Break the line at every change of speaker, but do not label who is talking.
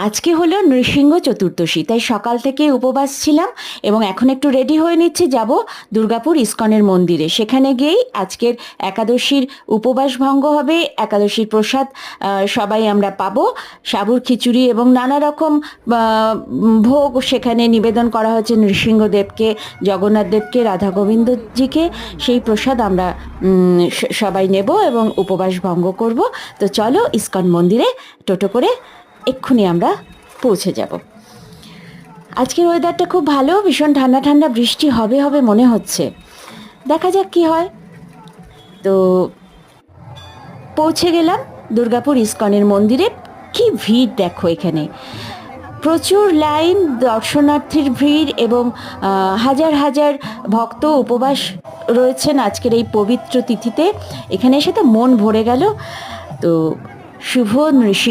আজকে হলো নৃসিংহ চতুর্দশী, তাই সকাল থেকে উপবাস ছিলাম এবং এখন একটু রেডি হয়ে নিচ্ছি, যাব দুর্গাপুর ইস্কনের মন্দিরে। সেখানে গিয়েই আজকের একাদশীর উপবাস ভঙ্গ হবে। একাদশীর প্রসাদ সবাই আমরা পাবো। সাবুর খিচুড়ি এবং নানা রকম ভোগ সেখানে নিবেদন করা হচ্ছে নৃসিংহদেবকে, জগন্নাথ দেবকে, রাধা গোবিন্দজিকে। সেই প্রসাদ আমরা সবাই নেব এবং উপবাস ভঙ্গ করব। তো চলো ইস্কন মন্দিরে টোটো করে এক্ষুনি আমরা পৌঁছে যাব। আজকের ওয়েদারটা খুব ভালো, ভীষণ ঠান্ডা ঠান্ডা, বৃষ্টি হবে হবে মনে হচ্ছে। দেখা যাক কি হয়। তো পৌঁছে গেলাম দুর্গাপুর ইস্কনের মন্দিরে। কি ভিড় দেখো এখানে, প্রচুর লাইন, দর্শনার্থীর ভিড় এবং হাজার হাজার ভক্ত উপবাস রয়েছেন আজকের এই পবিত্র তিথিতে। এখানে এসে তো মন ভরে গেল। তো শুভ নৃসিংহ